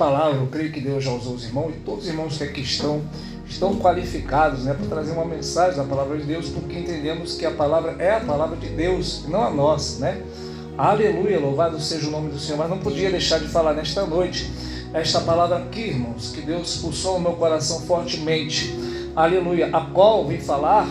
palavra, eu creio que Deus já usou os irmãos, e todos os irmãos que aqui estão qualificados, né, para trazer uma mensagem da palavra de Deus, porque entendemos que a palavra é a palavra de Deus, não a nossa, né? Aleluia, louvado seja o nome do Senhor. Mas não podia deixar de falar nesta noite esta palavra aqui, irmãos, que Deus pulsou no meu coração fortemente, aleluia, a qual vem falar,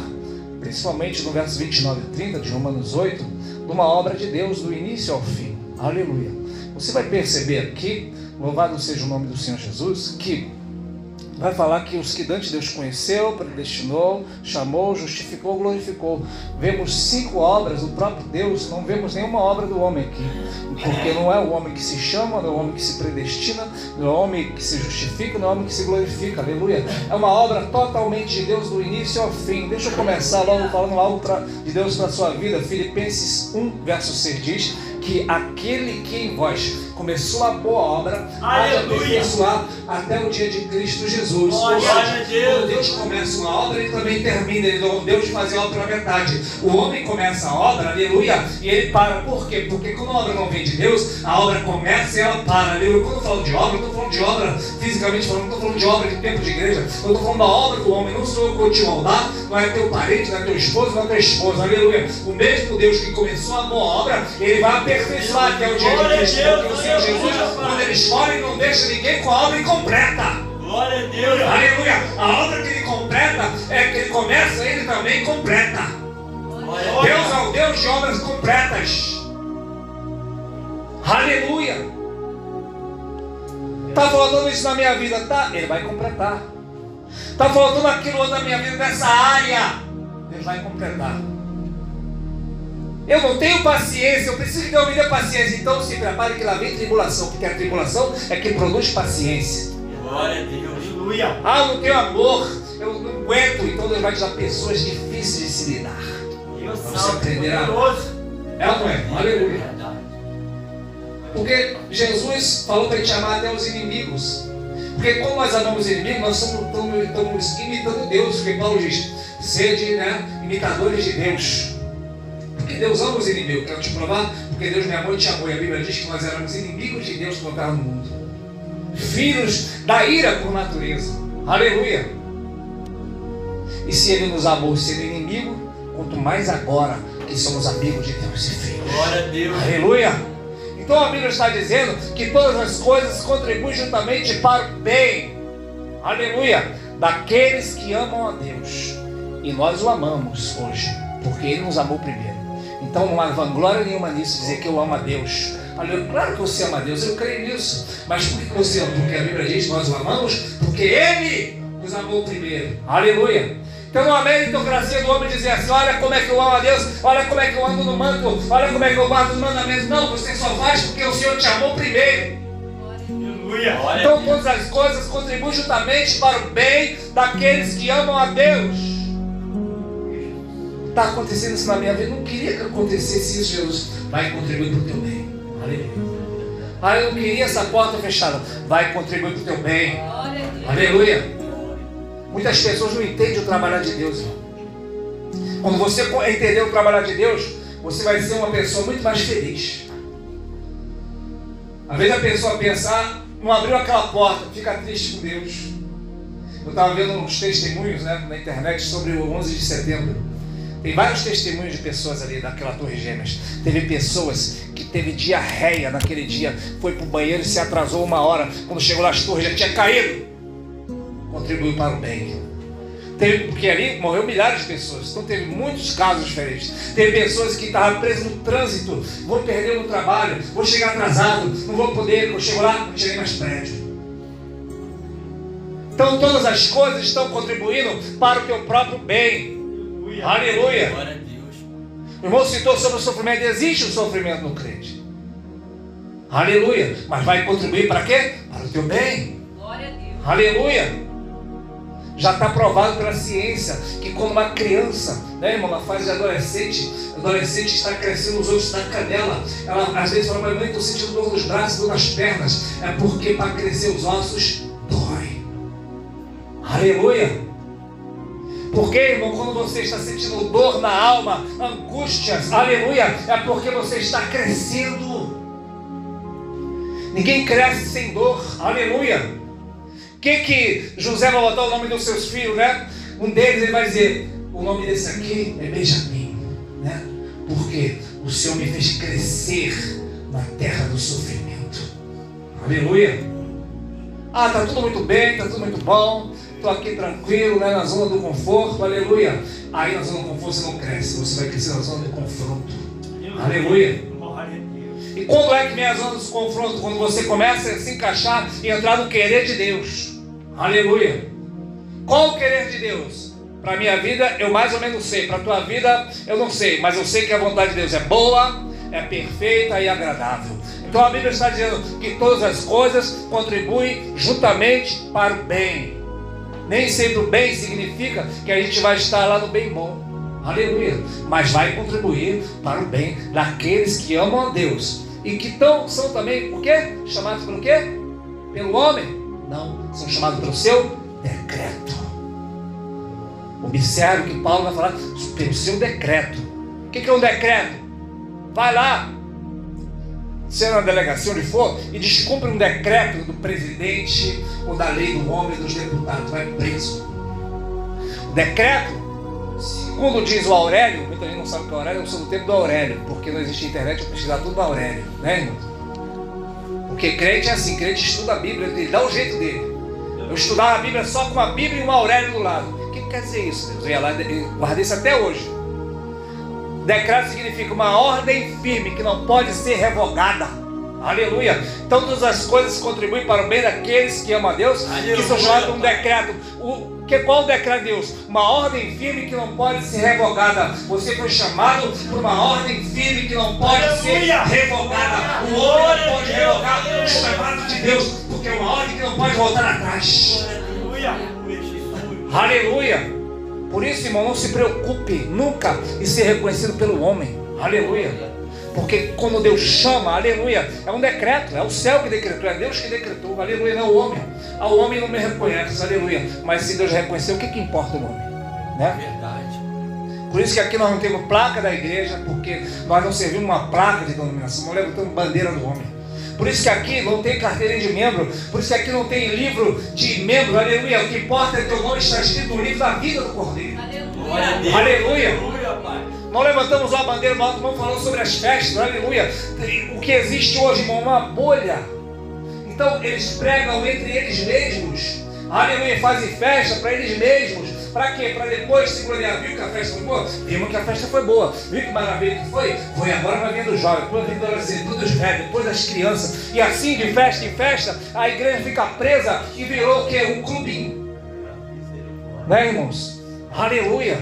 principalmente no verso 29 e 30 de Romanos 8, de uma obra de Deus do início ao fim, aleluia. Você vai perceber aqui, louvado seja o nome do Senhor Jesus, que vai falar que os que dantes Deus conheceu, predestinou, chamou, justificou, glorificou. Vemos 5 obras do próprio Deus, não vemos nenhuma obra do homem aqui. Porque não é o homem que se chama, não é o homem que se predestina, não é o homem que se justifica, não é o homem que se glorifica. Aleluia. É uma obra totalmente de Deus do início ao fim. Deixa eu começar logo falando algo de Deus para a sua vida. Filipenses 1, verso 6 diz que aquele que em vós começou a boa obra, há de aperfeiçoar até o dia de Cristo Jesus. Glória a Deus. Quando Deus começa uma obra, Ele também termina. Ele não Deus de fazer a obra pela metade. O homem começa a obra, aleluia, e ele para. Por quê? Porque quando a obra não vem de Deus, a obra começa e ela para. Aleluia. Quando eu falo de obra, eu estou falando de obra fisicamente falando, não estou falando de obra de tempo de igreja. Eu estou falando da obra do homem. Não sou eu que vou te moldar, não é teu parente, não é teu esposo, não é tua esposa. Aleluia. O mesmo Deus que começou a boa obra, Ele vai aperfeiçoar até o dia de Cristo. Porque o Senhor Jesus, quando Ele escolhe, não deixa ninguém com a obra incompleta. Glória a Deus. Aleluia. A obra que Ele completa é que Ele começa, Ele também completa. Deus é o Deus de obras completas. Aleluia. Está faltando isso na minha vida? Tá, Ele vai completar. Está faltando aquilo na minha vida, nessa área, Deus vai completar. Eu não tenho paciência, eu preciso que Deus me dê paciência. Então se prepare que lá vem tribulação, porque a tribulação é que produz paciência. Glória a Deus. Aleluia. Ah, eu não tenho amor, eu não aguento. Então Deus vai te dar pessoas difíceis de se lidar. Deus Para você aprender a amar. É ou não é? Aleluia. Porque Jesus falou para a gente amar até os inimigos. Porque quando nós amamos os inimigos, nós estamos imitando Deus. Porque Paulo diz, sede, né, imitadores de Deus. Porque Deus ama os inimigos. Quero te provar? Porque Deus me amou e te amou. E a Bíblia diz que nós éramos inimigos de Deus quando estávamos no mundo. Filhos da ira por natureza. Aleluia. E se Ele nos amou sendo inimigo, quanto mais agora que somos amigos de Deus e filhos. Glória a Deus. Aleluia. Então a Bíblia está dizendo que todas as coisas contribuem juntamente para o bem. Aleluia. Daqueles que amam a Deus. E nós o amamos hoje, porque Ele nos amou primeiro. Então não há vanglória nenhuma nisso, dizer que eu amo a Deus. Aleluia. Claro que você ama a Deus, eu creio nisso. Mas por que você ama? Porque a Bíblia diz que nós o amamos, porque Ele nos amou primeiro. Aleluia. Então não há meritocracia do homem dizer assim, olha como é que eu amo a Deus, olha como é que eu ando no manto, olha como é que eu guardo os mandamentos. Não, você só faz porque o Senhor te amou primeiro. Aleluia. Então todas as coisas contribuem juntamente para o bem daqueles que amam a Deus. Está acontecendo isso na minha vida, não queria que acontecesse isso, Jesus. Vai contribuir para o teu bem. Aleluia. Ah, eu não queria essa porta fechada. Vai contribuir para o teu bem. Aleluia. Muitas pessoas não entendem o trabalhar de Deus, irmão. Quando você entender o trabalhar de Deus, você vai ser uma pessoa muito mais feliz. Às vezes a pessoa pensa, não abriu aquela porta, fica triste com Deus. Eu estava vendo uns testemunhos, né, na internet sobre o 11 de setembro. Tem vários testemunhos de pessoas ali daquela Torre Gêmeas. Teve pessoas que teve diarreia naquele dia, foi para o banheiro e se atrasou 1 hora. Quando chegou lá as torres já tinha caído. Contribuiu para o bem. Porque ali morreu milhares de pessoas. Então teve muitos casos diferentes. Teve pessoas que estavam presas no trânsito. Vou perder o meu trabalho, vou chegar atrasado, não vou poder, eu chego lá, não tirei mais prédio. Então todas as coisas estão contribuindo para o teu próprio bem. Aleluia. Glória a Deus. O irmão citou sobre o sofrimento. Existe o sofrimento no crente. Aleluia. Mas vai contribuir para quê? Para o teu bem. Glória a Deus. Aleluia. Já está provado pela ciência que quando uma criança, né, irmão, na fase de adolescente está crescendo os ossos da canela, ela às vezes fala, mas mãe, estou sentindo dor nos braços, dor nas pernas. É porque para crescer os ossos dói. Aleluia. Porque, irmão, quando você está sentindo dor na alma, angústias, aleluia, é porque você está crescendo. Ninguém cresce sem dor. Aleluia. Que José vai botar o nome dos seus filhos, né? Um deles ele vai dizer, o nome desse aqui é Benjamim, né? Porque o Senhor me fez crescer na terra do sofrimento. Aleluia. Ah, tá tudo muito bem, tá tudo muito bom, estou aqui tranquilo, né, na zona do conforto, aleluia. Aí na zona do conforto você não cresce, você vai crescer na zona do confronto. Aleluia. E quando é que vem a zona do confronto? Quando você começa a se encaixar e entrar no querer de Deus. Aleluia. Qual o querer de Deus? Para a minha vida eu mais ou menos sei, para a tua vida eu não sei, mas eu sei que a vontade de Deus é boa, é perfeita e agradável. Então a Bíblia está dizendo que todas as coisas contribuem juntamente para o bem. Nem sempre o bem significa que a gente vai estar lá no bem bom. Aleluia. Mas vai contribuir para o bem daqueles que amam a Deus. E que são também, o quê? Chamados pelo quê? Pelo homem? Não, são chamados pelo seu decreto. Observe que Paulo vai falar pelo seu decreto. O que é um decreto? Vai lá, seja na delegacia onde for, e descumpre um decreto do presidente, ou da lei do homem, dos deputados, vai preso. O decreto, segundo diz o Aurélio, muita gente não sabe o que é o Aurélio, eu sou do tempo do Aurélio, porque não existe internet, eu pesquisar tudo do Aurélio, né, irmão? Porque crente é assim, crente estuda a Bíblia, ele dá o jeito dele. Eu estudava a Bíblia só com a Bíblia e um Aurélio do lado. O que quer dizer isso, Deus? Eu ia lá e guardei isso até hoje. Decreto significa uma ordem firme que não pode ser revogada. Aleluia. Então todas as coisas contribuem para o bem daqueles que amam a Deus. Aleluia. Que são chamados de um decreto. Qual o decreto de Deus? Uma ordem firme que não pode ser revogada. Você foi chamado por uma ordem firme que não pode ser revogada. O homem não pode revogar o chamado de Deus, porque é uma ordem que não pode voltar atrás. Aleluia. Por isso, irmão, não se preocupe nunca em ser reconhecido pelo homem. Aleluia. Porque quando Deus chama, aleluia, é um decreto, é o céu que decretou, é Deus que decretou, aleluia, não é o homem. O homem não me reconhece, aleluia. Mas se Deus reconheceu, o que importa o homem? Né? Verdade. Por isso que aqui nós não temos placa da igreja, porque nós não servimos uma placa de denominação, nós levantamos bandeira do homem. Por isso que aqui não tem carteirinha de membro, por isso que aqui não tem livro de membro, aleluia. O que importa é que o nome está escrito no livro da vida do Cordeiro. Aleluia. Aleluia. Nós levantamos uma bandeira no alto, vamos falando sobre as festas, aleluia. O que existe hoje, irmão, uma bolha. Então eles pregam entre eles mesmos, aleluia, fazem festa para eles mesmos. Para quê? Para depois se gloriar. Viu que a festa foi boa? Vimos que a festa foi boa. Viu que maravilha que foi? Foi, agora vai vir dos jovens, depois vai vir do adolescente, depois dos velhos, depois das crianças. E assim, de festa em festa, a igreja fica presa e virou o quê? Um clubinho. Né, irmãos? Aleluia.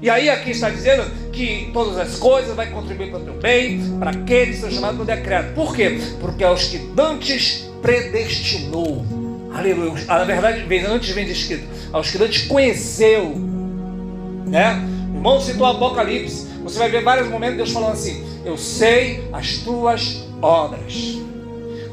E aí aqui está dizendo que todas as coisas vai contribuir para o teu bem, para aqueles que são chamados no decreto. Por quê? Porque aos que dantes predestinou. Aleluia. Na verdade, antes vem escrito, aos que dantes conheceu. Né? O irmão citou o Apocalipse. Você vai ver vários momentos Deus falando assim: eu sei as tuas obras.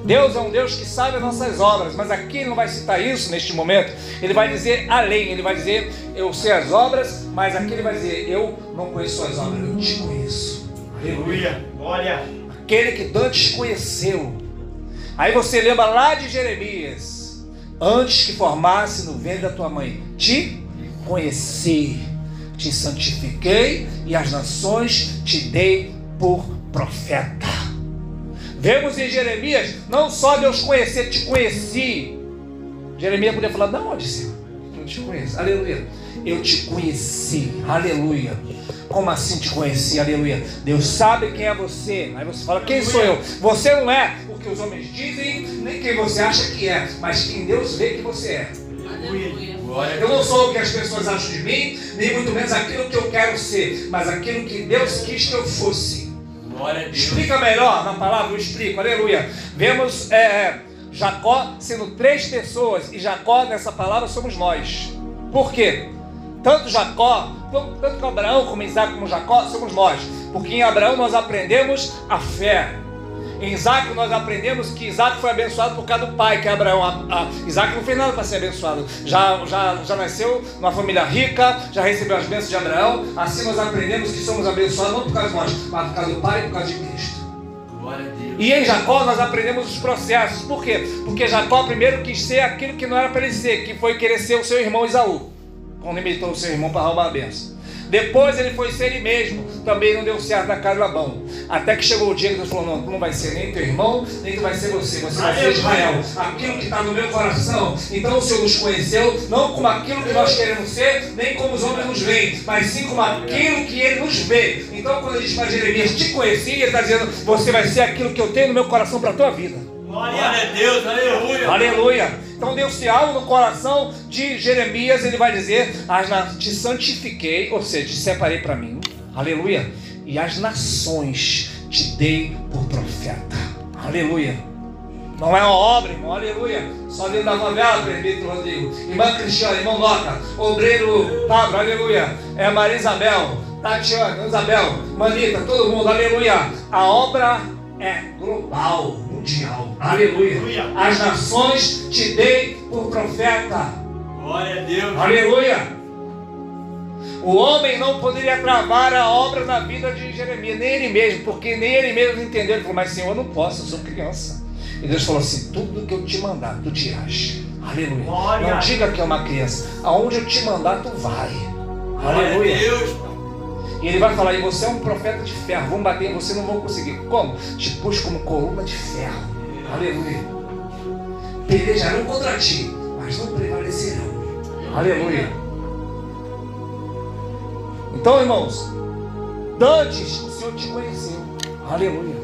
Deus é um Deus que sabe as nossas obras, mas aqui ele não vai citar isso neste momento. Ele vai dizer além, ele vai dizer eu sei as obras, mas aqui ele vai dizer eu não conheço as obras, eu te conheço. Aleluia. Olha. Aquele que dantes conheceu. Aí você lembra lá de Jeremias: antes que formasse no ventre da tua mãe, te conheci, te santifiquei e as nações te dei por profeta. Vemos em Jeremias, não só Deus conhecer, te conheci. Jeremias podia falar, não, onde, Senhor? Eu te conheço, aleluia. Eu te conheci, aleluia. Como assim te conheci, aleluia? Deus sabe quem é você. Aí você fala, quem sou eu? Você não é o que os homens dizem, nem quem você acha que é, mas quem Deus vê que você é. Aleluia. Eu não sou o que as pessoas acham de mim, nem muito menos aquilo que eu quero ser, mas aquilo que Deus quis que eu fosse. Explica melhor na palavra, eu explico, aleluia. Vemos Jacó sendo 3 pessoas, e Jacó nessa palavra somos nós. Por quê? Tanto Jacó, tanto Abraão como Isaac como Jacó somos nós. Porque em Abraão nós aprendemos a fé. Em Isaac nós aprendemos que Isaac foi abençoado por causa do pai, que é Abraão. Isaac não fez nada para ser abençoado. Já nasceu numa família rica, já recebeu as bênçãos de Abraão. Assim nós aprendemos que somos abençoados não por causa de nós, mas por causa do pai e por causa de Cristo. E em Jacó nós aprendemos os processos. Por quê? Porque Jacó primeiro quis ser aquilo que não era para ele ser, que foi querer ser o seu irmão Esaú, quando imitou o seu irmão para roubar a bênção. Depois ele foi ser ele mesmo, também não deu certo na casa de Labão. Até que chegou o dia que Deus falou: não, tu não vai ser nem teu irmão, nem tu vai ser você vai ser Israel. Aquilo que está no meu coração. Então o Senhor nos conheceu, não como aquilo que nós queremos ser, nem como os homens nos veem, mas sim como aquilo que Ele nos vê. Então quando a gente faz Jeremias, te conheci, Ele está dizendo: você vai ser aquilo que eu tenho no meu coração para a tua vida. Glória a Deus, aleluia. Aleluia. Então Deus tem algo no coração de Jeremias. Ele vai dizer: te santifiquei, ou seja, te separei para mim. Aleluia. E as nações te dei por profeta. Aleluia. Não é uma obra, irmão. Aleluia. Só dentro da favela, presbítero Rodrigo, irmã Cristiana, irmão Noca, obreiro Pablo, aleluia. Maria Isabel, Tatiana, Isabel, Manita, todo mundo, aleluia. A obra é global, mundial. Aleluia. As nações te dei por profeta. Glória a Deus. Aleluia. O homem não poderia travar a obra na vida de Jeremias, nem ele mesmo, porque nem ele mesmo entendeu. Ele falou: mas Senhor, eu não posso, eu sou criança. E Deus falou assim: tudo que eu te mandar, tu te irás. Aleluia. Glória. Não diga que é uma criança. Aonde eu te mandar, tu vai. Aleluia. Deus. E ele vai falar: e você é um profeta de ferro, vão bater em você, não vão conseguir. Como? Te pus como coluna de ferro. Aleluia. Pelejarão contra ti, mas não prevalecerão. Aleluia. Então, irmãos, antes o Senhor te conheceu. Aleluia.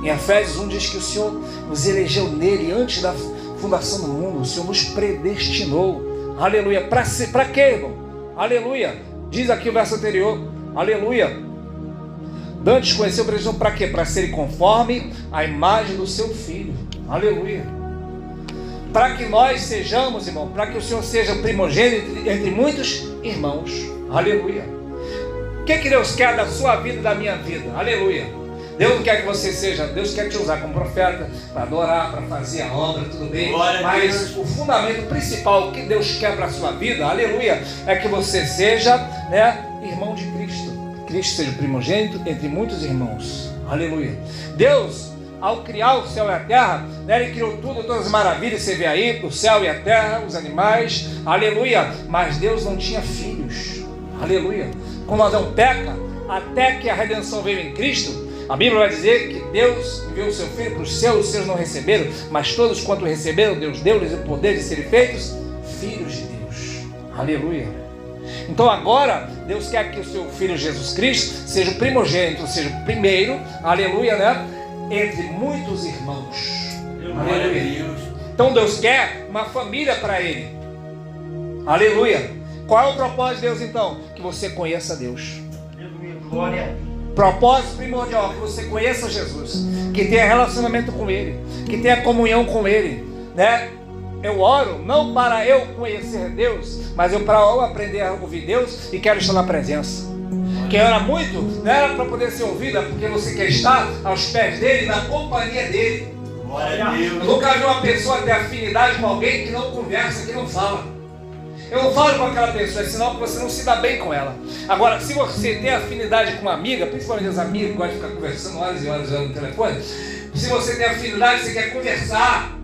Em Efésios 1 diz que o Senhor nos elegeu nele antes da fundação do mundo. O Senhor nos predestinou. Aleluia. Para quê, irmão? Aleluia. Diz aqui o verso anterior. Aleluia. Antes conheceu o predestinou para quê? Para ser conforme a imagem do seu Filho. Aleluia. Para que nós sejamos, irmão, para que o Senhor seja o primogênito entre muitos irmãos. Aleluia. O que Deus quer da sua vida e da minha vida? Aleluia. Deus não quer que você seja, Deus quer te usar como profeta, para adorar, para fazer a obra, tudo bem. Mas o fundamento principal que Deus quer para a sua vida, aleluia, é que você seja, irmão de Cristo. Cristo seja o primogênito entre muitos irmãos. Aleluia. Deus, ao criar o céu e a terra, Ele criou tudo, todas as maravilhas, você vê aí, o céu e a terra, os animais, aleluia. Mas Deus não tinha filhos. Aleluia. Quando Adão peca, até que a redenção veio em Cristo, a Bíblia vai dizer que Deus enviou o seu Filho para os seus não receberam, mas todos quanto receberam, Deus deu-lhes o poder de serem feitos filhos de Deus. Aleluia. Então agora, Deus quer que o seu Filho Jesus Cristo seja o primogênito, seja o primeiro, aleluia, entre muitos irmãos. Aleluia. Então Deus quer uma família para Ele. Aleluia. Qual é o propósito de Deus então? Que você conheça Deus. Glória. Propósito primordial, que você conheça Jesus, que tenha relacionamento com Ele, que tenha comunhão com Ele, Eu oro não para eu conhecer Deus, mas para eu aprender a ouvir Deus e quero estar na presença. Quem ora muito não era para poder ser ouvida, porque você quer estar aos pés dele, na companhia dele. Glória a Deus. Eu nunca vi uma pessoa ter afinidade com alguém que não conversa, que não fala. Eu não falo com aquela pessoa, é sinal que você não se dá bem com ela. Agora, se você tem afinidade com uma amiga, principalmente as amigas que gostam de ficar conversando horas e horas no telefone, se você tem afinidade, você quer conversar.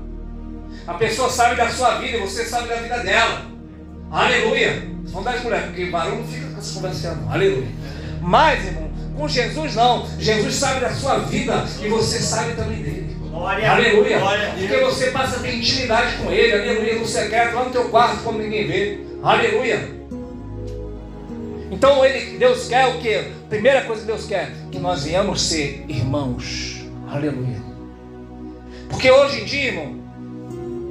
A pessoa sabe da sua vida e você sabe da vida dela. Aleluia. Vão dar as mulheres, porque o varão não fica com essa conversa, não. Aleluia. Mas, irmão, com Jesus não. Jesus sabe da sua vida e você sabe também dele. Glória, aleluia. Glória, porque você passa a ter intimidade com ele, aleluia, no secreto, lá no teu quarto, como ninguém vê. Aleluia. Então Deus quer o quê? Primeira coisa que Deus quer, que nós venhamos ser irmãos. Aleluia. Porque hoje em dia, irmão,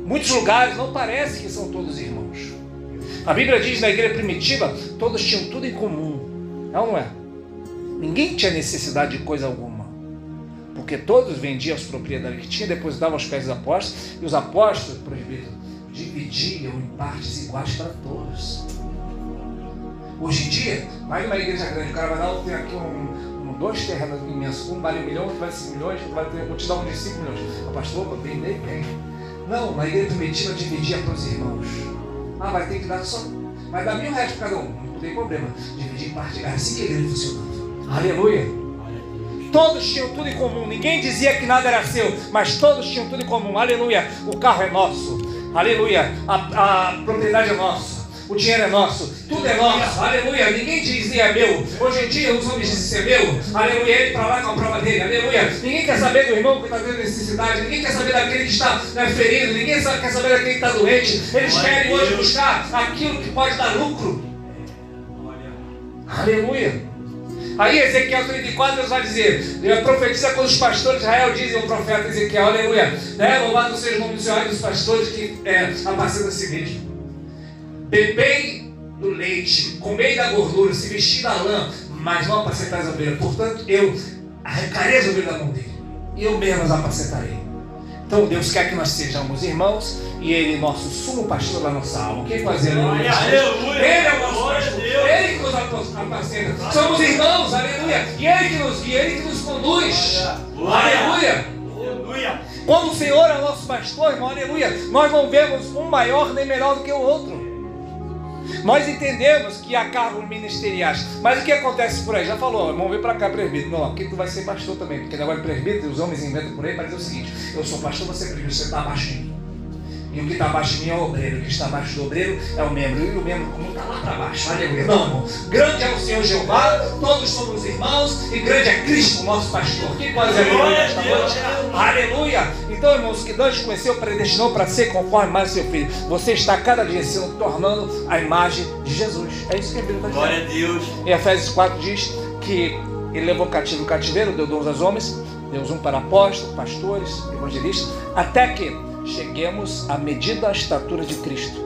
muitos lugares não parece que são todos irmãos. A Bíblia diz na igreja primitiva, todos tinham tudo em comum. É ou não é? Ninguém tinha necessidade de coisa alguma. Porque todos vendiam as propriedades que tinham, depositavam aos pés dos apóstolos, e os apóstolos, presbítero, dividiam em partes iguais para todos. Hoje em dia, vai numa igreja grande, o cara vai dar, tem aqui dois terrenos imensos, um vale 1 milhão, outro vale 5 milhões, vou te dar um de 5 milhões. O pastor, opa, bem. Não, na igreja primitiva dividia para os irmãos. Vai ter que dar só, vai dar R$1.000 para cada um, não tem problema. Dividir em parte, é assim que a igreja funcionava. Aleluia. Todos tinham tudo em comum. Ninguém dizia que nada era seu, mas todos tinham tudo em comum. Aleluia. O carro é nosso. Aleluia. A propriedade é nossa. O dinheiro é nosso, tudo é nosso, aleluia. Ninguém dizia é meu. Hoje em dia os homens dizem é meu, aleluia. Ele para lá com a prova dele, aleluia. Ninguém quer saber do irmão que está tendo necessidade, ninguém quer saber daquele que está ferido, ninguém quer saber daquele que está doente. Eles querem hoje buscar aquilo que pode dar lucro, aleluia. Aí Ezequiel 34 Deus vai dizer, profetiza quando os pastores de Israel dizem ao profeta Ezequiel, aleluia, louvado seja o nome do Senhor e dos pastores que apacentam a si mesmo. Bebei do leite, comei da gordura, se vestir da lã, mas não apacentai as ovelhas. Portanto, eu arrancarei as ovelhas da mão dele, e eu mesmo as apacentarei. Então Deus quer que nós sejamos irmãos, e Ele, nosso sumo pastor da nossa alma. Quem fazer aleluia? Aleluia! Ele é o nosso pastor, Ele que nos apacenta. Somos irmãos, aleluia, e Ele que nos conduz, aleluia. Aleluia! Quando o Senhor é o nosso pastor, irmão, aleluia, nós não vemos um maior nem melhor do que o outro. Nós entendemos que há cargos ministeriais, mas o que acontece por aí? Já falou, vamos vir para cá, presbítero. Não, aqui tu vai ser pastor também, porque agora presbítero, os homens inventam por aí para dizer o seguinte: eu sou pastor, você é presbítero, você está abaixo de mim. E o que está abaixo de mim é o obreiro, o que está abaixo do obreiro é o membro, e o membro comum está lá para baixo, aleluia. Não, irmão, grande é o Senhor Jeová, todos somos irmãos, e grande é Cristo, o nosso pastor. Quem pode dizer aleluia nesta noite? Aleluia! Então, irmãos, que Deus conheceu, predestinou para ser conforme mais seu filho. Você está cada dia se tornando a imagem de Jesus. É isso que a Bíblia está dizendo. Glória a Deus. Em Efésios 4 diz que Ele levou cativo o cativeiro, deu dons aos homens, deu um para apóstolos, pastores, evangelistas, até que cheguemos à medida da estatura de Cristo,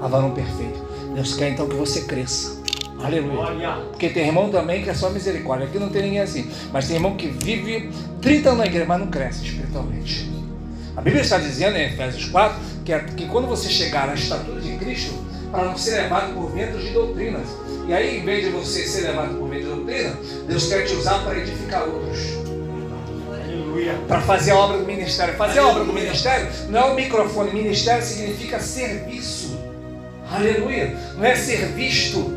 a varão perfeito. Deus quer então que você cresça. Aleluia. Porque tem irmão também que é só misericórdia. Aqui não tem ninguém assim. Mas tem irmão que vive 30 anos na igreja, mas não cresce espiritualmente. A Bíblia está dizendo em Efésios 4 que quando você chegar à estatura de Cristo, para não ser levado por ventos de doutrinas. E aí, em vez de você ser levado por ventos de doutrina, Deus quer te usar para edificar outros. Para fazer a obra do ministério. Fazer a obra do ministério não é um microfone. Ministério significa serviço. Aleluia. Não é ser visto.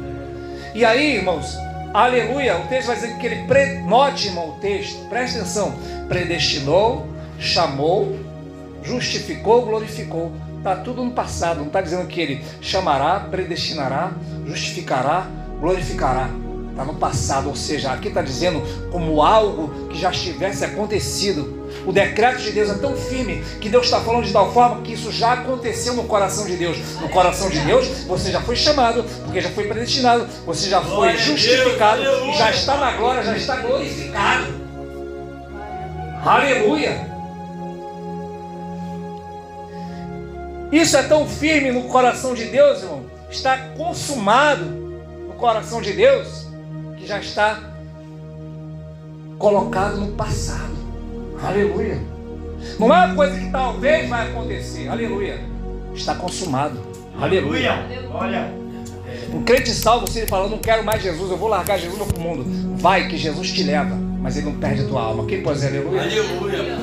E aí, irmãos, aleluia, o texto vai dizer que ele, note, irmão, o texto, preste atenção, predestinou, chamou, justificou, glorificou. Está tudo no passado, não está dizendo que ele chamará, predestinará, justificará, glorificará. Está no passado, ou seja, aqui está dizendo como algo que já estivesse acontecido. O decreto de Deus é tão firme que Deus está falando de tal forma que isso já aconteceu no coração de Deus. No coração de Deus, você já foi chamado, porque já foi predestinado, você já foi justificado, e já está na glória, já está glorificado. Aleluia! Isso é tão firme no coração de Deus, irmão, está consumado no coração de Deus, que já está colocado no passado. Aleluia. Não é uma coisa que talvez vai acontecer. Aleluia. Está consumado. Aleluia. Olha. Um crente salvo, se ele fala, não quero mais Jesus, eu vou largar Jesus no mundo. Vai, que Jesus te leva, mas ele não perde a tua alma. Quem pode dizer aleluia? Aleluia.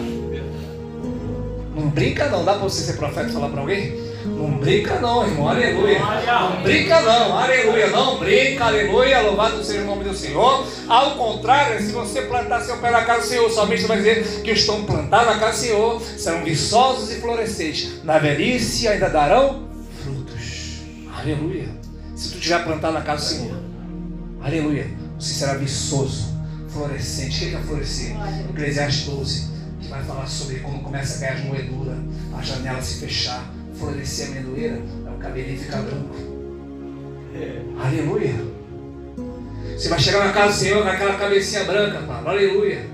Não brinca não. Dá para você ser profeta e falar para alguém? Não brinca não, irmão, aleluia. Não brinca não, aleluia. Não brinca, aleluia. Louvado seja o nome do Senhor. Ao contrário, se você plantar seu pé na casa do Senhor, o salmista vai dizer que estão plantados na casa do Senhor, serão viçosos e florescentes. Na velhice ainda darão frutos. Aleluia. Se tu estiver plantado na casa do Senhor, aleluia, você será viçoso, florescente. O que é florescer? Eclesiastes 12, que vai falar sobre quando começa a cair as moeduras, a janela se fechar. Florescer a amendoeira, é o cabelinho ficar branco. Aleluia. Você vai chegar na casa do Senhor com aquela cabecinha branca, Paulo. Aleluia.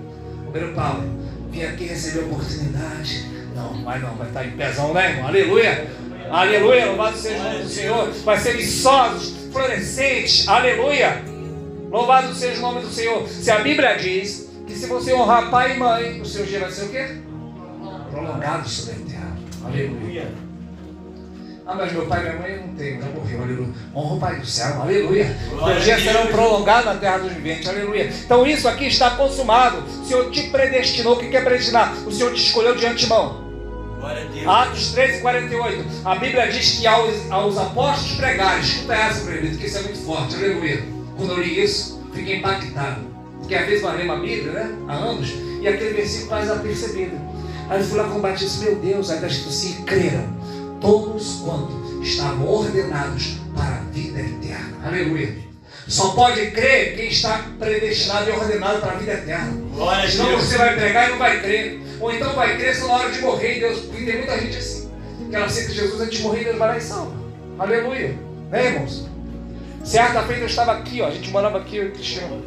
O primeiro Paulo, vim aqui receber oportunidade. Não, vai estar em pezão, né, irmão? Aleluia. Aleluia. Louvado seja o nome do Senhor. Vai ser viçosos, florescentes. Aleluia. Louvado seja o nome do Senhor. Se a Bíblia diz que se você honrar pai e mãe, o seu dia vai ser o quê? Prolongado sobre a terra. Aleluia. Ah, mas meu pai e minha mãe não tem, já morreu, aleluia. Honra o Pai do céu, aleluia. Os dias serão prolongados na terra dos viventes, aleluia. Então isso aqui está consumado. O Senhor te predestinou. O que é predestinar? O Senhor te escolheu de antemão. Atos 13:48. A Bíblia diz que aos apóstolos pregarem. Escuta essa, presbítero, que isso é muito forte, aleluia. Quando eu li isso, fiquei impactado. porque às vezes nós lemos a Bíblia, né? Há anos, e aquele versículo faz apercebido. Aí eu fui lá combater isso, meu Deus, aí está escrito assim: creram todos quanto estavam ordenados para a vida eterna. Aleluia. Só pode crer quem está predestinado e ordenado para a vida eterna. Senão você vai pregar e não vai crer. Ou então vai crer só na hora de morrer. Deus, porque tem muita gente assim, que ela aceita Jesus antes de morrer e Deus vai lá e salva. Aleluia. Né, irmãos? Certa feita eu estava aqui, ó, a gente morava aqui, eu e o Cristiano.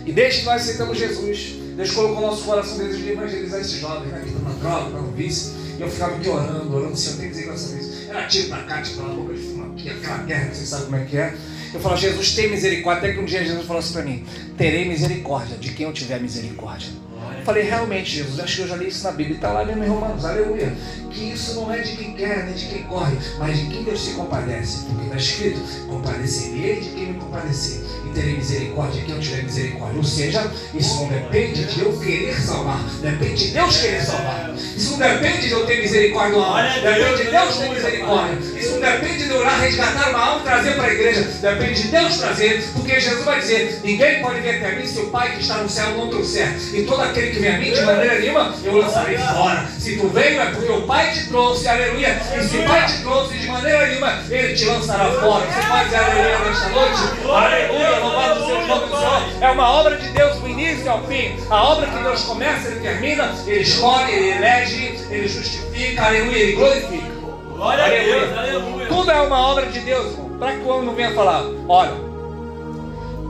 E desde que nós aceitamos Jesus, Deus colocou no nosso coração o desejo de evangelizar esses jovens, né, que estão na droga, estão no vício. E eu ficava aqui orando, Senhor, tem misericórdia disso. Era tiro pra cá, tiro pra lá, boca de fumo aqui, aquela guerra que vocês sabem como é que é. Eu falava: Jesus, tem misericórdia. Até que um dia Jesus falou assim para mim: terei misericórdia de quem eu tiver misericórdia. Eu falei: realmente, Jesus, acho que eu já li isso na Bíblia. E está lá mesmo em Romanos, aleluia. Que isso não é de quem quer, nem de quem corre, mas de quem Deus se compadece. Porque está escrito: compadecerei de quem me compadecer, e terei misericórdia de quem eu tiver misericórdia. Ou seja, isso não depende de eu querer salvar, depende de Deus querer salvar. Isso não depende de eu ter misericórdia do alma, depende de Deus ter misericórdia. Isso não depende de eu ir lá resgatar uma alma e trazer para a igreja, depende de Deus trazer. Porque Jesus vai dizer: ninguém pode vir até mim se o Pai que está no céu não trouxer. E todo aquele que vem a mim, de maneira nenhuma eu lançarei fora. Se tu veio é porque o Pai te trouxe, aleluia. E se o Pai te trouxe, de maneira nenhuma ele te lançará fora. Você pode dizer aleluia nesta noite? Aleluia, louvado seja o nome do Senhor. É uma obra de Deus do início ao fim. A obra que Deus começa, ele termina, ele escolhe, ele elege, ele justifica, aleluia, ele glorifica. Glória a Deus, aleluia. Tudo é uma obra de Deus, irmão. Para que o homem não venha falar: olha,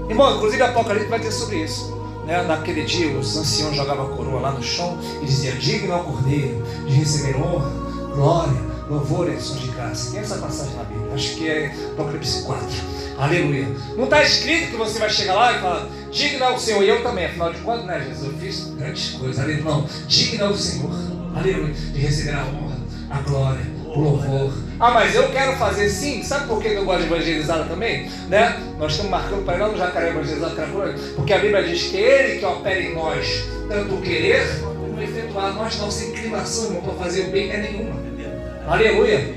irmão, inclusive Apocalipse vai ter sobre isso. Né? Naquele dia os anciãos jogavam a coroa lá no chão e diziam: digno ao Cordeiro de receber honra, glória, louvor e ações de graça. Tem essa passagem na Bíblia, acho que é Apocalipse 4. Aleluia. Não está escrito que você vai chegar lá e falar: digno ao Senhor. E eu também, afinal de contas, né, Jesus, eu fiz grandes coisas. Aleluia. Não, digno ao Senhor, aleluia, de receber a honra, a glória, o louvor. Ah, mas eu quero fazer sim. Sabe por que eu gosto de evangelizar também? Né? Nós estamos marcando para ir lá no Jacaré evangelizar, porque a Bíblia diz que Ele que opera em nós tanto o querer como efetuar. Nós, nossa inclinação, irmão, para fazer o bem é nenhuma. Aleluia.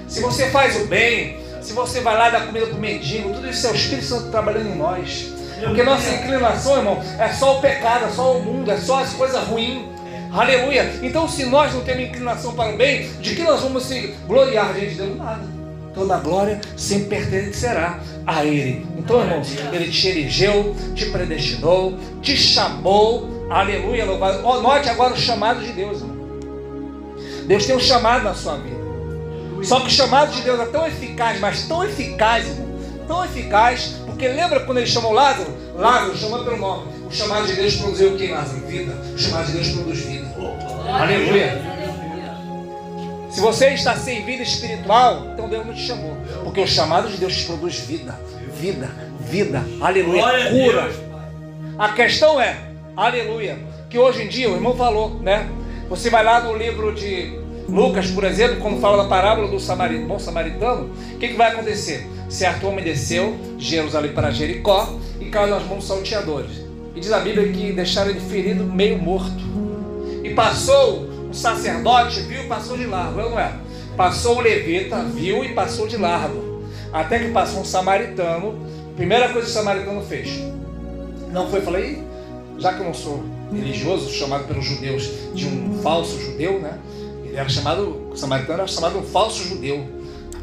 Se você faz o bem, se você vai lá dar comida para o mendigo, tudo isso é o Espírito Santo trabalhando em nós. Porque nossa inclinação, irmão, é só o pecado, é só o mundo, é só as coisas ruins. Aleluia. Então, se nós não temos inclinação para o bem, de que nós vamos se gloriar diante de Deus? Nada. Toda a glória sempre pertencerá a Ele. Então, irmãos, Ele te elegeu, te predestinou, te chamou. Aleluia. Louvado. Note agora o chamado de Deus, irmão. Deus tem um chamado na sua vida. Só que o chamado de Deus é tão eficaz, mas tão eficaz, irmão, tão eficaz, porque lembra quando ele chamou Lázaro? Lázaro chamou pelo nome. O chamado de Deus produziu o que, Lázaro? Vida. O chamado de Deus produz vida. Aleluia. Se você está sem vida espiritual, então Deus não te chamou, porque o chamado de Deus te produz vida. Vida, vida. Aleluia. Cura. A questão é, aleluia, que hoje em dia, o irmão falou, né? Você vai lá no livro de Lucas, por exemplo, quando fala da parábola do bom samaritano, o que vai acontecer? Certo homem desceu de Jerusalém para Jericó e caiu nas mãos dos salteadores. E diz a Bíblia que deixaram ele ferido, meio morto. E passou um sacerdote, viu e passou de largo, não é? Passou o levita, viu e passou de largo. Até que passou um samaritano. Primeira coisa que o samaritano fez, não foi, falei, já que eu não sou religioso, chamado pelos judeus de um falso judeu, né? Ele era chamado, o samaritano era chamado um falso judeu.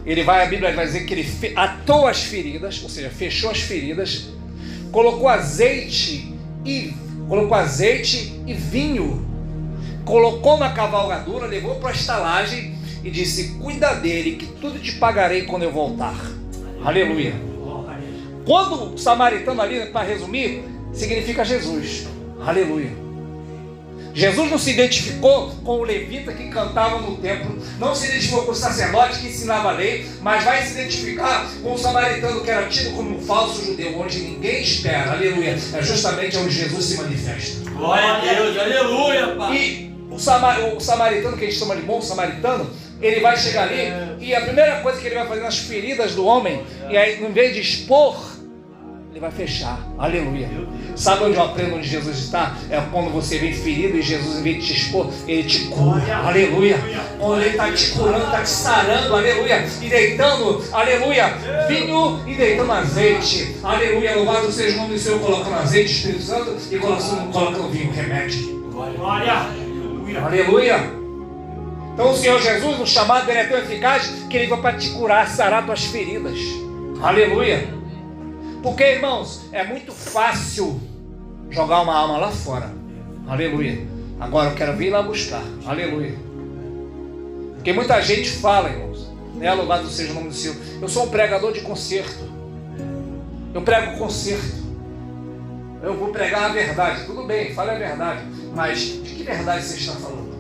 Ele vai, a Bíblia vai dizer que ele atou as feridas, ou seja, fechou as feridas, colocou azeite e vinho, colocou na cavalgadura, levou para a estalagem e disse: cuida dele, que tudo te pagarei quando eu voltar. Aleluia. Quando o samaritano ali, para resumir, significa Jesus. Aleluia. Jesus não se identificou com o levita que cantava no templo, não se identificou com o sacerdote que ensinava a lei, mas vai se identificar com o samaritano que era tido como um falso judeu, onde ninguém espera. Aleluia. É justamente onde Jesus se manifesta. Glória a Deus, aleluia, Pai. E o samaritano, que a gente chama de bom samaritano, ele vai chegar ali e a primeira coisa que ele vai fazer nas feridas do homem, e aí, em vez de expor Ele vai fechar. Aleluia. Sabe onde eu aprendo onde Jesus está? É quando você vem ferido e Jesus, em vez de te expor, Ele te cura. Aleluia. Quando Ele está te curando, está te sarando. Aleluia. E deitando, aleluia, vinho e deitando azeite. Aleluia. Louvado seja o nome do Senhor, colocando azeite, Espírito Santo, e colocando vinho, remédio. Glória. Aleluia. Então o Senhor Jesus, o chamado dele é tão eficaz que Ele vai para te curar, sarar tuas feridas. Aleluia. Porque, irmãos, é muito fácil jogar uma alma lá fora. Aleluia. Agora eu quero vir lá buscar. Aleluia. Porque muita gente fala, irmãos, né? Louvado seja o nome do Senhor. Eu sou um pregador de conserto. Eu prego conserto. Eu vou pregar a verdade. Tudo bem, fale a verdade. Mas de que verdade você está falando?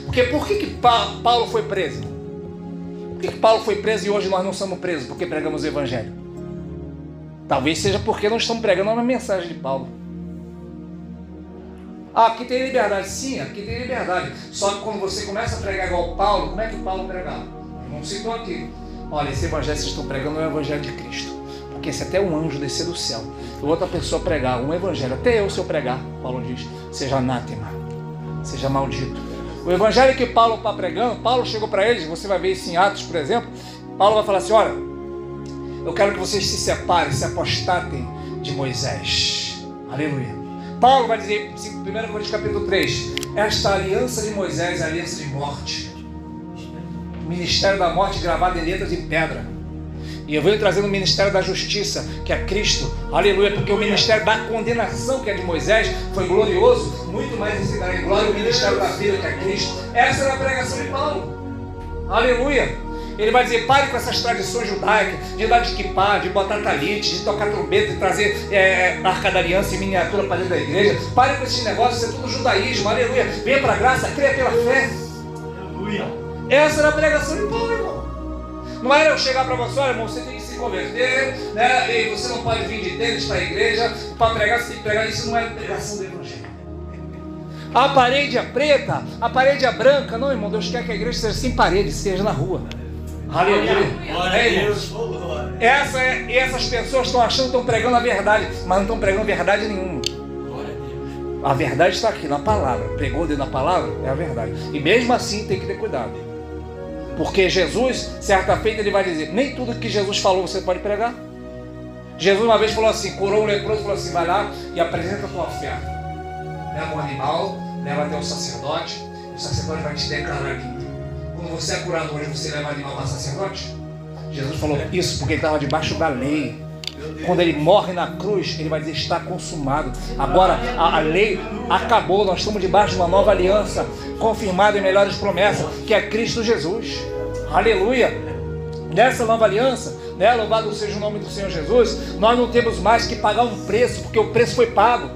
Porque por que Paulo foi preso? Por que Paulo foi preso e hoje nós não somos presos? Porque pregamos o Evangelho. Talvez seja porque não estamos pregando uma mensagem de Paulo. Aqui tem liberdade. Sim, aqui tem liberdade. Só que quando você começa a pregar igual Paulo, como é que Paulo pregava? Não citou aqui. Olha, esse evangelho que vocês estão pregando é o evangelho de Cristo. Porque se até um anjo descer do céu e outra pessoa pregar um evangelho, até eu, se eu pregar, Paulo diz, seja anátema, seja maldito. O evangelho que Paulo está pregando, Paulo chegou para eles, você vai ver isso em Atos, por exemplo. Paulo vai falar assim, olha, eu quero que vocês se separem, se apostatem de Moisés. Aleluia. Paulo vai dizer, 1 Coríntios capítulo 3, esta aliança de Moisés é a aliança de morte. O ministério da morte gravado em letras de pedra. E eu venho trazendo o ministério da justiça, que é Cristo. Aleluia, porque o ministério da condenação, que é de Moisés, foi glorioso. Muito mais ensinará em glória o ministério da vida, que é Cristo. Essa era a pregação de Paulo. Aleluia. Ele vai dizer, pare com essas tradições judaicas, de andar de kippá, de botar talite, de tocar trombeta, de trazer arca da aliança em miniatura para dentro da igreja. Pare com esses negócios, isso é tudo judaísmo, aleluia. Venha para a graça, creia pela fé. Aleluia. Essa era a pregação de Paulo, irmão. Não era eu chegar para você, olha, irmão, você tem que se converter, né? E você não pode vir de tênis para a igreja, para pregar, você tem que pregar. Isso não é pregação do evangelho. A parede é preta, a parede é branca. Não, irmão, Deus quer que a igreja seja sem parede, seja na rua. Aleluia. Essas pessoas estão achando que estão pregando a verdade, mas não estão pregando verdade nenhuma. A verdade está aqui na palavra. Pregou dentro da palavra, é a verdade. E mesmo assim tem que ter cuidado. Porque Jesus, certa feita, ele vai dizer, nem tudo que Jesus falou você pode pregar. Jesus uma vez falou assim, curou um leproso, falou assim, vai lá e apresenta a tua oferta. Leva um animal, leva até o sacerdote vai te declarar limpo. Quando você é curado hoje, você leva animal para sacerdote? Jesus falou isso porque ele estava debaixo da lei. Quando ele morre na cruz, ele vai dizer, está consumado. Agora a lei acabou, nós estamos debaixo de uma nova aliança, confirmada em melhores promessas, que é Cristo Jesus. Aleluia. Nessa nova aliança, né, louvado seja o nome do Senhor Jesus, nós não temos mais que pagar um preço, porque o preço foi pago.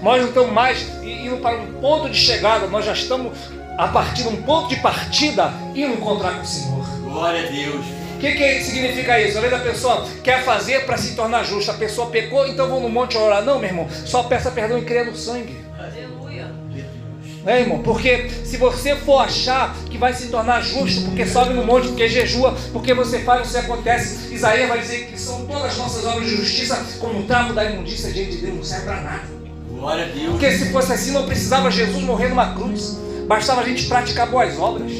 Nós não estamos mais indo para um ponto de chegada, nós já estamos a partir de um ponto de partida indo encontrar com o Senhor. Glória a Deus. O que significa isso? Às vezes a pessoa quer fazer para se tornar justa. A pessoa pecou, então vou no monte orar. Não, meu irmão, só peça perdão e creia no sangue. Aleluia. Né, irmão? Porque se você for achar que vai se tornar justo, porque sobe no monte, porque jejua, porque você faz, isso acontece. Isaías vai dizer que são todas as nossas obras de justiça como um trapo da imundícia diante de Deus, não serve para nada. Glória a Deus. Porque se fosse assim, não precisava Jesus morrer numa cruz. Bastava a gente praticar boas obras.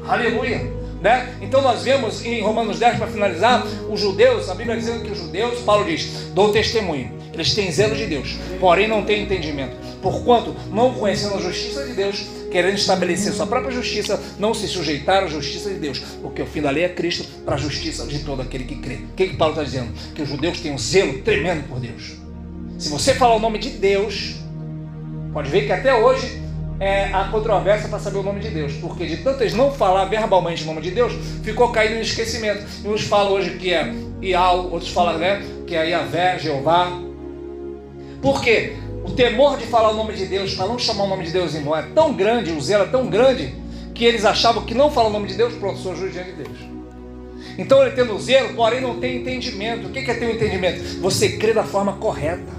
Aleluia. Né? Então nós vemos em Romanos 10, para finalizar, os judeus, a Bíblia dizendo que os judeus, Paulo diz, dou testemunho, eles têm zelo de Deus, porém não têm entendimento, porquanto não conhecendo a justiça de Deus, querendo estabelecer sua própria justiça, não se sujeitaram à justiça de Deus, porque o fim da lei é Cristo para a justiça de todo aquele que crê. O que Paulo está dizendo? Que os judeus têm um zelo tremendo por Deus. Se você falar o nome de Deus, pode ver que até hoje a controvérsia para saber o nome de Deus, porque de tanto eles não falar verbalmente o nome de Deus, ficou caído no esquecimento. E uns falam hoje que é Ial, outros falam, né, que é Iavé, Jeová. Por quê? O temor de falar o nome de Deus, para não chamar o nome de Deus em vão, é tão grande, o zelo é tão grande, que eles achavam que não falar o nome de Deus, pronto, sou juiz diante de Deus. Então ele tendo zelo, porém não tem entendimento. O que é ter um entendimento? Você crê da forma correta.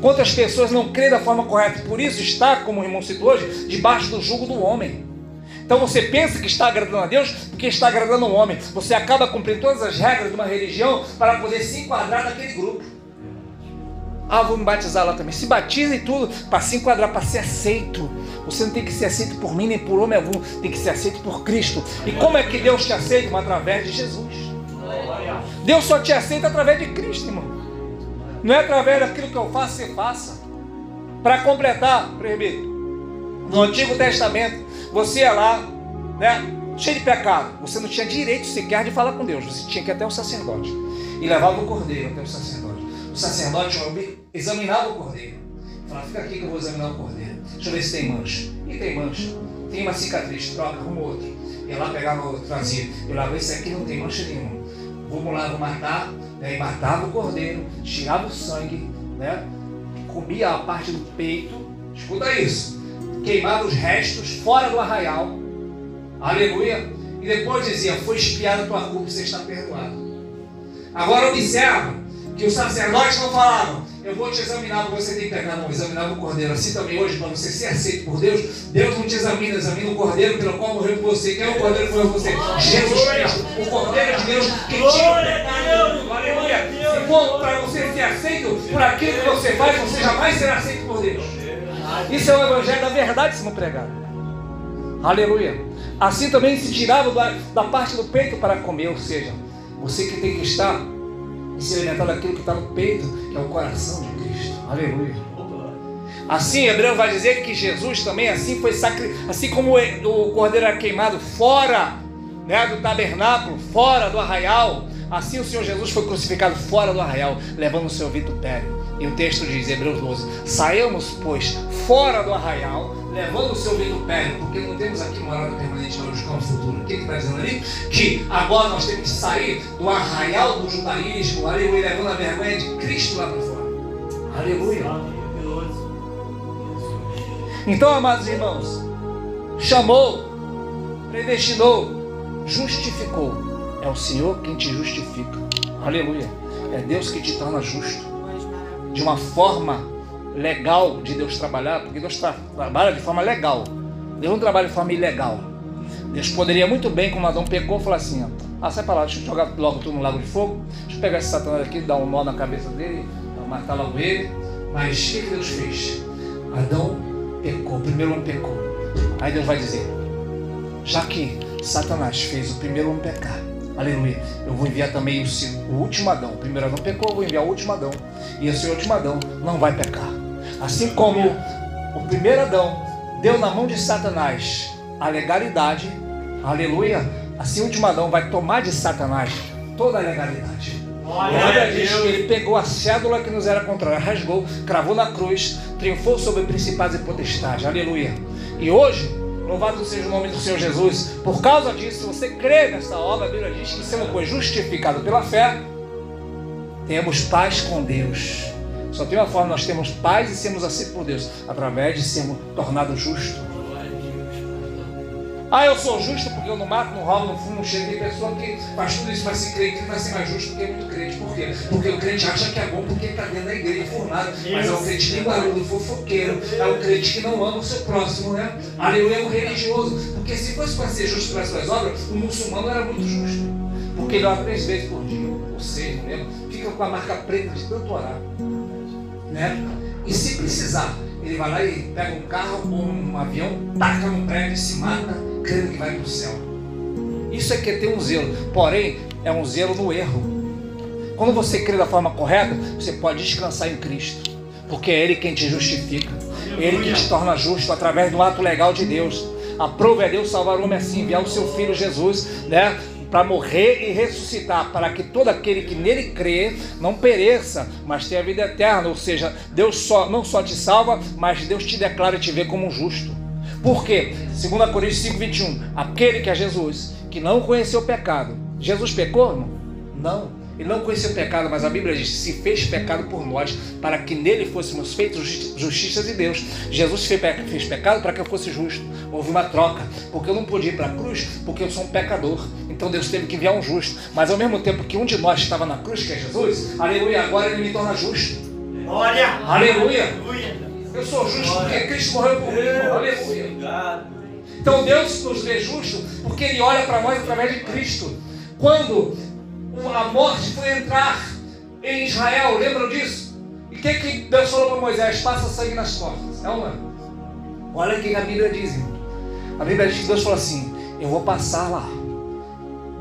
Quantas pessoas não creem da forma correta? Por isso está, como o irmão citou hoje, debaixo do jugo do homem. Então você pensa que está agradando a Deus porque está agradando um homem. Você acaba cumprindo todas as regras de uma religião para poder se enquadrar naquele grupo. Ah, vou me batizar lá também. Se batiza e tudo para se enquadrar, para ser aceito. Você não tem que ser aceito por mim nem por homem algum, tem que ser aceito por Cristo. E como é que Deus te aceita? Através de Jesus. Deus só te aceita através de Cristo, irmão. Não é através daquilo que eu faço, você faça. Para completar, no Antigo Testamento, você ia lá, né, cheio de pecado. Você não tinha direito sequer de falar com Deus. Você tinha que ir até o sacerdote. E levava o cordeiro até o sacerdote. O sacerdote examinava o cordeiro. Falava, fica aqui que eu vou examinar o cordeiro. Deixa eu ver se tem mancha. E tem mancha. Tem uma cicatriz, troca, arruma outro. Ia lá, pegava outro, trazia. Eu lá, esse aqui não tem mancha nenhuma. Vamos lá, vou matar. Daí matava o cordeiro, tirava o sangue, né? Comia a parte do peito. Escuta isso. Queimava os restos fora do arraial. Aleluia. E depois dizia, foi expiada a tua culpa, você está perdoado. Agora observa que os sacerdotes não falavam, eu vou te examinar porque você tem pecado. Não, examinava o cordeiro. Assim também hoje, para você ser aceito por Deus, Deus não te examina, examina o cordeiro pelo qual morreu por você. Quem é o cordeiro que morreu por você? Jesus Cristo, o cordeiro de Deus que tira o pecado. Aleluia. Se for para você ser aceito por aquilo que você faz, você jamais será aceito por Deus. Isso é o evangelho da verdade sendo pregado. Aleluia. Assim também se tirava da parte do peito para comer, ou seja, você que tem que estar se alimentar daquilo que está no peito, que é o coração de Cristo. Aleluia. Assim, Hebreu vai dizer que Jesus também assim foi sacrificado, assim como o cordeiro era queimado fora, né, do tabernáculo, fora do arraial, assim o Senhor Jesus foi crucificado fora do arraial, levando o seu vitupério. E o texto diz, Hebreus 12, saiamos, pois, fora do arraial, levando o seu vitupério, porque não temos aqui morada permanente para buscar um futuro. O que está dizendo ali? Que agora nós temos que sair do arraial do judaísmo, aleluia, levando a vergonha de Cristo lá para fora. Aleluia. Então, amados irmãos, chamou, predestinou, justificou. É o Senhor quem te justifica. Aleluia. É Deus que te torna justo. De uma forma legal de Deus trabalhar, porque Deus trabalha de forma legal. Deus não trabalha de forma ilegal. Deus poderia muito bem, como Adão pecou, falar assim, ó, sai para lá, deixa eu jogar logo tudo no lago de fogo, deixa eu pegar esse Satanás aqui, dar um nó na cabeça dele, matar logo ele. Mas o que Deus fez? Adão pecou, o primeiro homem pecou. Aí Deus vai dizer, já que Satanás fez o primeiro homem pecar, aleluia, eu vou enviar também o último Adão. O primeiro Adão pecou, eu vou enviar o último Adão. E esse último Adão não vai pecar. Assim como o primeiro Adão deu na mão de Satanás a legalidade, aleluia, assim o último Adão vai tomar de Satanás toda a legalidade. Olha, diz que ele pegou a cédula que nos era contrária, rasgou, cravou na cruz, triunfou sobre principados e potestades, aleluia. E hoje, louvado seja o nome do Senhor Jesus. Por causa disso, se você crê nessa obra, a Bíblia diz que sendo pois justificado pela fé, temos paz com Deus. Só tem uma forma, nós temos paz e sermos aceitos por Deus, através de sermos tornados justos. Ah, eu sou justo porque eu não mato, não roubo, não fumo, não cheiro. Tem pessoa que faz tudo isso, vai ser crente, vai ser mais justo porque é muito crente. Por quê? Porque o crente acha que é bom porque está dentro da igreja formado. Mas é o crente linguarudo, fofoqueiro, é o crente que não ama o seu próximo, né? Aleluia, é um religioso. Porque se fosse para ser justo pelas suas obras, o muçulmano era muito justo. Porque ele ora 3 vezes por dia, ou 6, mesmo, fica com a marca preta de tanto orar, né? E se precisar, ele vai lá e pega um carro ou um avião, taca no prédio e se mata, crendo que vai para o céu. Isso é que é ter um zelo, porém é um zelo no erro. Quando você crê da forma correta, você pode descansar em Cristo, porque é Ele quem te justifica, é Ele que te torna justo através do ato legal de Deus. A prova é Deus salvar o homem assim, enviar o seu Filho Jesus, né, para morrer e ressuscitar, para que todo aquele que nele crê não pereça, mas tenha a vida eterna. Ou seja, Deus não só te salva, mas Deus te declara e te vê como um justo. Por quê? 2 Coríntios 5:21, aquele que é Jesus, que não conheceu o pecado. Jesus pecou, irmão? Não. Ele não conheceu o pecado, mas a Bíblia diz que se fez pecado por nós, para que nele fôssemos feitos justiça de Deus. Jesus fez pecado para que eu fosse justo. Houve uma troca, porque eu não podia ir para a cruz, porque eu sou um pecador. Então Deus teve que enviar um justo. Mas ao mesmo tempo que um de nós estava na cruz, que é Jesus, aleluia, agora ele me torna justo. Olha! Aleluia! Eu sou justo porque Cristo morreu por mim, aleluia. Então Deus nos vê justo porque Ele olha para nós através de Cristo. Quando a morte foi entrar em Israel, lembram disso? E o que Deus falou para Moisés? Passa sangue nas portas. É ou não é? Olha o que a Bíblia diz, irmão. A Bíblia diz que Deus falou assim: eu vou passar lá,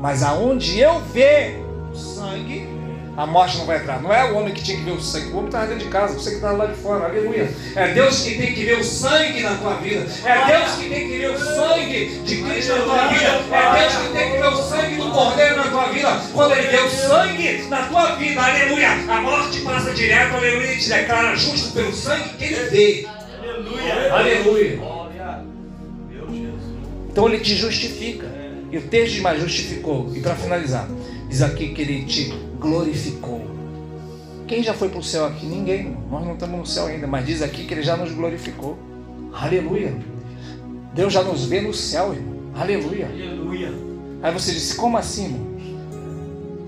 mas aonde eu ver o sangue, a morte não vai entrar. Não é o homem que tinha que ver o sangue, o homem estava dentro de casa, você que estava lá de fora, aleluia. É Deus que tem que ver o sangue na tua vida, é Deus que tem que ver o sangue de Cristo na tua vida, é Deus que tem que ver o sangue do Cordeiro na tua vida. Quando Ele vê o sangue na tua vida, aleluia, a morte passa direto, aleluia, e te declara justo pelo sangue que Ele vê. Aleluia, aleluia. Então Ele te justifica. E o texto diz mais, justificou. E para finalizar, diz aqui que Ele te glorificou. Quem já foi para o céu aqui? Ninguém. Nós não estamos no céu ainda. Mas diz aqui que Ele já nos glorificou. Aleluia. Deus já nos vê no céu, irmão. Aleluia. Aleluia. Aí você disse, como assim, irmão?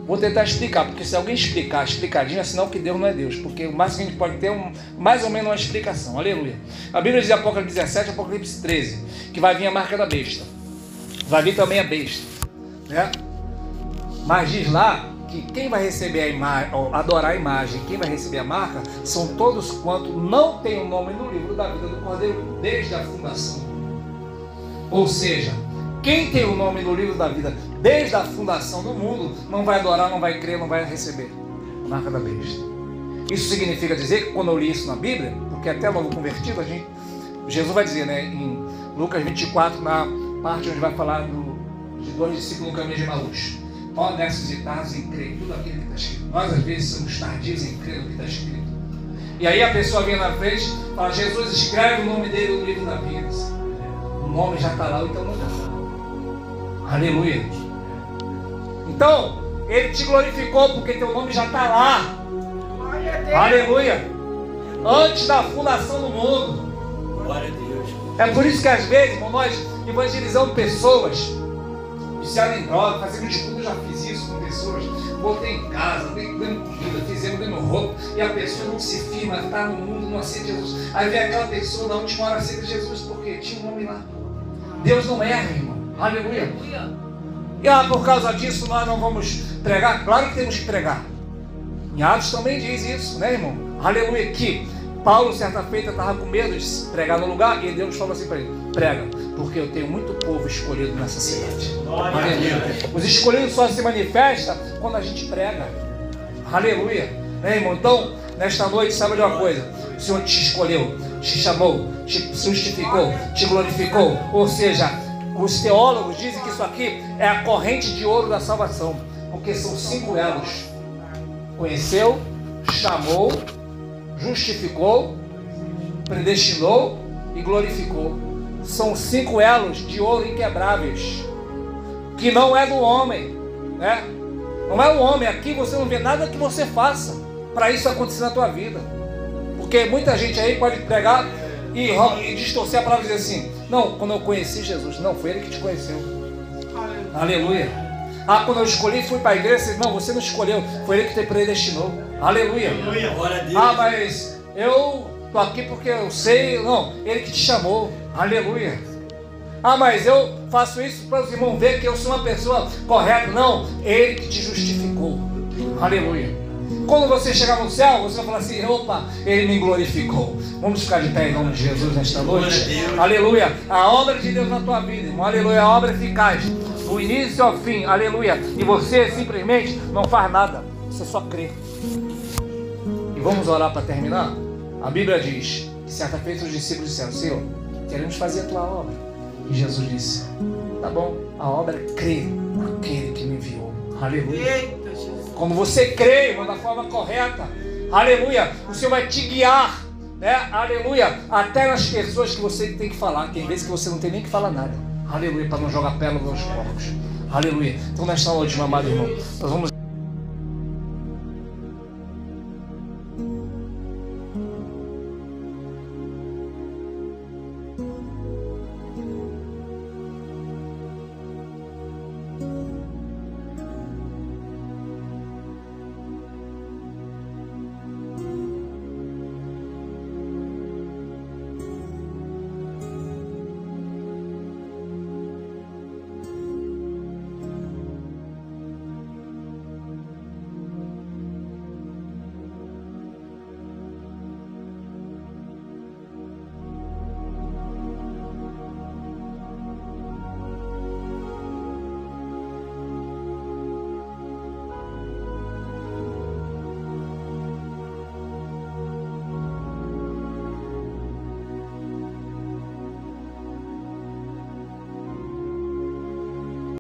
Vou tentar explicar, porque se alguém explicar explicadinho, é sinal que Deus não é Deus. Porque o máximo que a gente pode ter é mais ou menos uma explicação. Aleluia. A Bíblia diz em Apocalipse 17, Apocalipse 13, que vai vir a marca da besta. Vai vir também a besta, né? Mas diz lá que quem vai receber a imagem, adorar a imagem, quem vai receber a marca, são todos quanto não tem o nome no livro da vida do Cordeiro desde a fundação. Ou seja, quem tem o nome no livro da vida desde a fundação do mundo, não vai adorar, não vai crer, não vai receber a marca da besta. Isso significa dizer que quando eu li isso na Bíblia, porque até novo convertido, Jesus vai dizer, né, em Lucas 24, na parte onde vai falar de dois discípulos no caminho de Emaús: honestos e tardios em crer em tudo aquilo que está escrito. Nós às vezes somos tardios em crer no que está escrito. E aí a pessoa vem na frente e fala: Jesus, escreve o nome dele no livro da vida. O nome já está lá, então não está. Aleluia. Então, Ele te glorificou porque teu nome já está lá. Aleluia. Antes da fundação do mundo. Glória a Deus. É por isso que às vezes, irmão, nós evangelizamos pessoas viciadas em droga, fazemos de tudo. Eu já fiz isso com pessoas. Botei em casa, dando comida, fizemos dando roupa, e a pessoa não se firma, está no mundo, não aceita Jesus. Aí vem aquela pessoa na última hora, aceita Jesus porque tinha um nome lá. Deus não erra, irmão. Aleluia. E por causa disso nós não vamos pregar? Claro que temos que pregar. Em Atos também diz isso, né, irmão? Aleluia. Que Paulo, certa feita, estava com medo de pregar no lugar, e Deus falou assim para ele: prega, porque eu tenho muito povo escolhido nessa cidade. Aleluia. Os escolhidos só se manifestam quando a gente prega. Aleluia. Né, irmão? Então, nesta noite, sabe de uma coisa? O Senhor te escolheu, te chamou, te justificou, te glorificou. Ou seja, os teólogos dizem que isso aqui é a corrente de ouro da salvação, porque são 5 elos: conheceu, chamou, justificou, predestinou e glorificou. São 5 elos de ouro inquebráveis, que não é do homem, né? Não é o homem. Aqui você não vê nada que você faça para isso acontecer na tua vida, porque muita gente aí pode pregar e distorcer a palavra e dizer assim: não, quando eu conheci Jesus. Não, foi Ele que te conheceu. Aleluia. Quando eu escolhi, fui para a igreja. Não, você não escolheu, foi Ele que te predestinou. Aleluia. Glória a Deus. Mas eu estou aqui porque eu sei. Não, Ele que te chamou. Aleluia. Mas eu faço isso para os irmãos verem que eu sou uma pessoa correta. Não, Ele que te justificou. Aleluia. Quando você chegar no céu, você vai falar assim: opa, Ele me glorificou. Vamos ficar de pé em nome de Jesus nesta noite. Aleluia. A obra de Deus na tua vida, irmão. Aleluia. A obra eficaz, do início ao fim. Aleluia. E você simplesmente não faz nada, você só crê. E vamos orar para terminar. A Bíblia diz que certa feita os discípulos disseram: Senhor, queremos fazer a tua obra. E Jesus disse: tá bom, a obra é crer naquele que me enviou. Aleluia. Quando você crê, irmão, da forma correta, aleluia, o Senhor vai te guiar, né? Aleluia, até nas pessoas que você tem que falar. Tem vezes que você não tem nem que falar nada. Aleluia, para não jogar pérola nos porcos. Aleluia. Então nesta noite, meu amado irmão, nós vamos